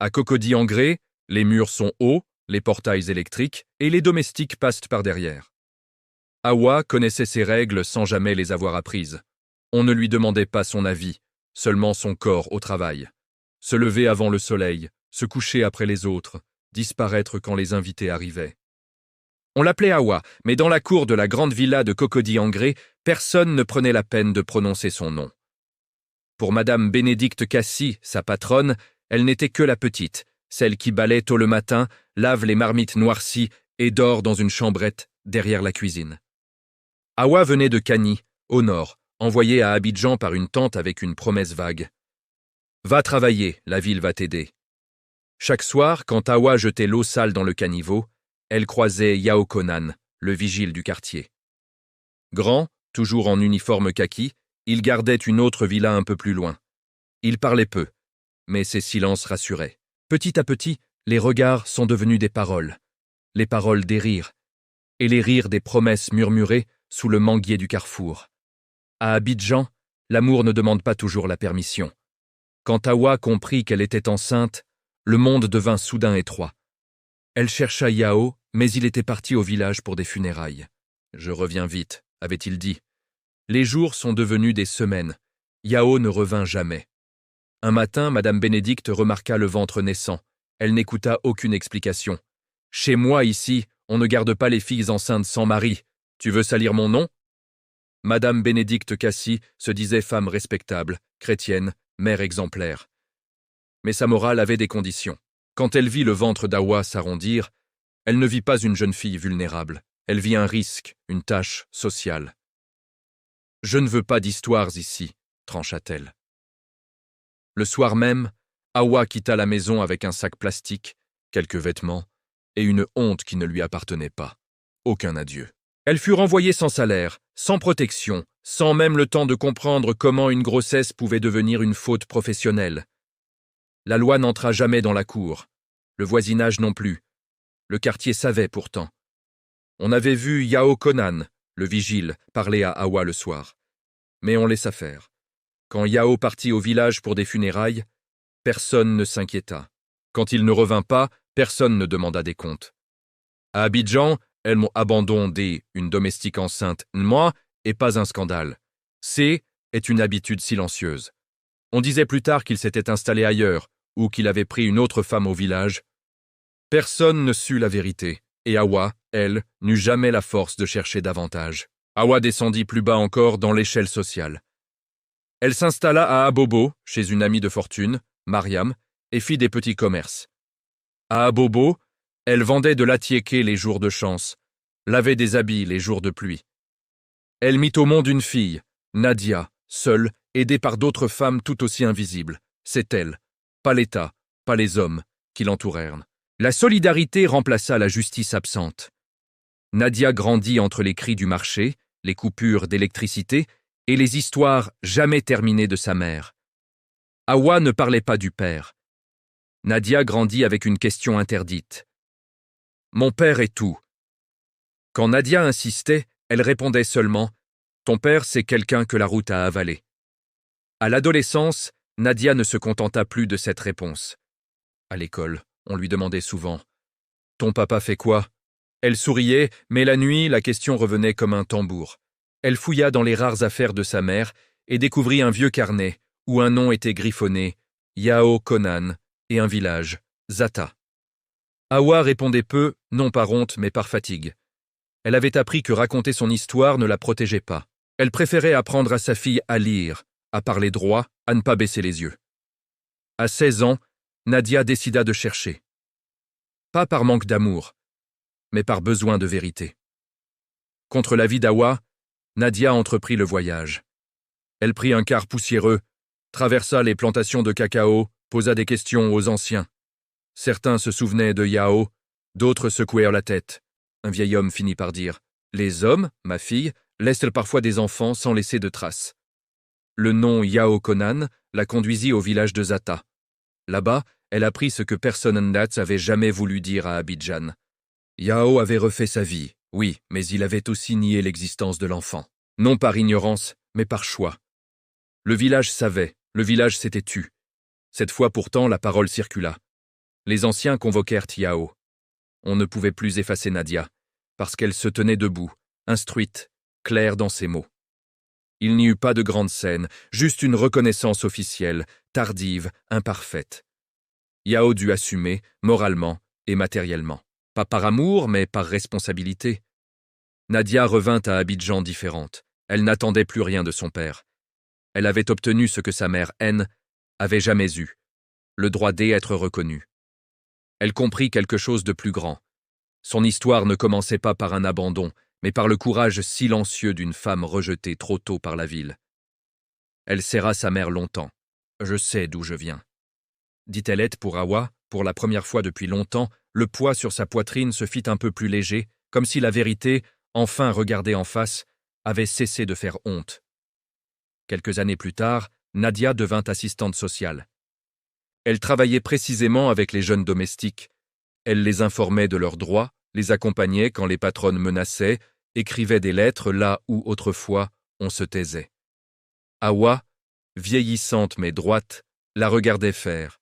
À Cocody-en-Grès, les murs sont hauts, les portails électriques, et les domestiques passent par derrière. Hawa connaissait ces règles sans jamais les avoir apprises. On ne lui demandait pas son avis, seulement son corps au travail. Se lever avant le soleil, se coucher après les autres, disparaître quand les invités arrivaient. On l'appelait Hawa, mais dans la cour de la grande villa de Cocody-en-Grès, personne ne prenait la peine de prononcer son nom. Pour Madame Bénédicte Cassis, sa patronne, elle n'était que la petite, celle qui balaie tôt le matin, lave les marmites noircies et dort dans une chambrette derrière la cuisine. Hawa venait de Cany, au nord, envoyée à Abidjan par une tante avec une promesse vague. « Va travailler, la ville va t'aider. » Chaque soir, quand Hawa jetait l'eau sale dans le caniveau, elle croisait Yao Conan, le vigile du quartier. Grand, toujours en uniforme kaki, il gardait une autre villa un peu plus loin. Il parlait peu, mais ses silences rassuraient. Petit à petit, les regards sont devenus des paroles, les paroles des rires, et les rires des promesses murmurées sous le manguier du carrefour. À Abidjan, l'amour ne demande pas toujours la permission. Quand Hawa comprit qu'elle était enceinte, le monde devint soudain étroit. Elle chercha Yao, mais il était parti au village pour des funérailles. « Je reviens vite », avait-il dit. Les jours sont devenus des semaines. Yao ne revint jamais. Un matin, Madame Bénédicte remarqua le ventre naissant. Elle n'écouta aucune explication. « Chez moi, ici, on ne garde pas les filles enceintes sans mari. Tu veux salir mon nom ?» Madame Bénédicte Cassis se disait femme respectable, chrétienne, mère exemplaire. Mais sa morale avait des conditions. Quand elle vit le ventre d'Hawa s'arrondir, elle ne vit pas une jeune fille vulnérable. Elle vit un risque, une tâche sociale. « Je ne veux pas d'histoires ici », trancha-t-elle. Le soir même, Hawa quitta la maison avec un sac plastique, quelques vêtements, et une honte qui ne lui appartenait pas. Aucun adieu. Elle fut renvoyée sans salaire, sans protection, sans même le temps de comprendre comment une grossesse pouvait devenir une faute professionnelle. La loi n'entra jamais dans la cour, le voisinage non plus. Le quartier savait pourtant. On avait vu Yao Conan, le vigile, parler à Hawa le soir. Mais on laissa faire. Quand Yao partit au village pour des funérailles, personne ne s'inquiéta. Quand il ne revint pas, personne ne demanda des comptes. À Abidjan, elles m'ont abandonné une domestique enceinte, moi, et pas un scandale. C'est une habitude silencieuse. On disait plus tard qu'il s'était installé ailleurs, ou qu'il avait pris une autre femme au village. Personne ne sut la vérité, et Hawa, elle, n'eut jamais la force de chercher davantage. Hawa descendit plus bas encore dans l'échelle sociale. Elle s'installa à Abobo, chez une amie de fortune, Mariam, et fit des petits commerces. À Abobo, elle vendait de l'attiéké les jours de chance, lavait des habits les jours de pluie. Elle mit au monde une fille, Nadia, seule, aidée par d'autres femmes tout aussi invisibles. C'est elle, pas l'État, pas les hommes, qui l'entourèrent. La solidarité remplaça la justice absente. Nadia grandit entre les cris du marché, les coupures d'électricité et les histoires jamais terminées de sa mère. Hawa ne parlait pas du père. Nadia grandit avec une question interdite. « Mon père est tout ». Quand Nadia insistait, elle répondait seulement « Ton père, c'est quelqu'un que la route a avalé ». À l'adolescence, Nadia ne se contenta plus de cette réponse. À l'école, on lui demandait souvent « Ton papa fait quoi ?» Elle souriait, mais la nuit, la question revenait comme un tambour. Elle fouilla dans les rares affaires de sa mère et découvrit un vieux carnet où un nom était griffonné, Yao Conan, et un village, Zata. Hawa répondait peu, non par honte mais par fatigue. Elle avait appris que raconter son histoire ne la protégeait pas. Elle préférait apprendre à sa fille à lire, à parler droit, à ne pas baisser les yeux. À 16 ans, Nadia décida de chercher. Pas par manque d'amour, mais par besoin de vérité. Contre l'avis d'Hawa, Nadia entreprit le voyage. Elle prit un car poussiéreux, traversa les plantations de cacao, posa des questions aux anciens. Certains se souvenaient de Yao, d'autres secouèrent la tête. Un vieil homme finit par dire « Les hommes, ma fille, laissent parfois des enfants sans laisser de traces. » Le nom Yao Conan la conduisit au village de Zata. Là-bas, elle apprit ce que personne n'avait jamais voulu dire à Abidjan. Yao avait refait sa vie, oui, mais il avait aussi nié l'existence de l'enfant. Non par ignorance, mais par choix. Le village savait, le village s'était tu. Cette fois pourtant, la parole circula. Les anciens convoquèrent Yao. On ne pouvait plus effacer Nadia, parce qu'elle se tenait debout, instruite, claire dans ses mots. Il n'y eut pas de grande scène, juste une reconnaissance officielle, tardive, imparfaite. Yao dut assumer, moralement et matériellement. Pas par amour, mais par responsabilité. Nadia revint à Abidjan différente. Elle n'attendait plus rien de son père. Elle avait obtenu ce que sa mère, N, avait jamais eu, le droit d'être reconnue. Elle comprit quelque chose de plus grand. Son histoire ne commençait pas par un abandon, mais par le courage silencieux d'une femme rejetée trop tôt par la ville. Elle serra sa mère longtemps. « Je sais d'où je viens. » Dit-elle pour Awa, pour la première fois depuis longtemps, le poids sur sa poitrine se fit un peu plus léger, comme si la vérité, enfin regardée en face, avait cessé de faire honte. Quelques années plus tard, Nadia devint assistante sociale. Elle travaillait précisément avec les jeunes domestiques. Elle les informait de leurs droits, les accompagnait quand les patronnes menaçaient, écrivait des lettres là où autrefois on se taisait. Awa, vieillissante mais droite, la regardait faire.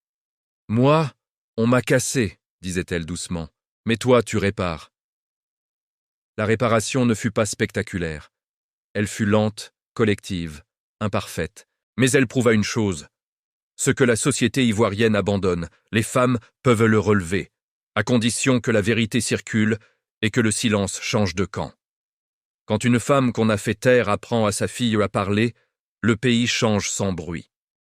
« Moi, on m'a cassé, disait-elle doucement, mais toi tu répares. » La réparation ne fut pas spectaculaire. Elle fut lente, collective, imparfaite, mais elle prouva une chose. Ce que la société ivoirienne abandonne, les femmes peuvent le relever, à condition que la vérité circule et que le silence change de camp. Quand une femme qu'on a fait taire apprend à sa fille à parler, le pays change sans bruit.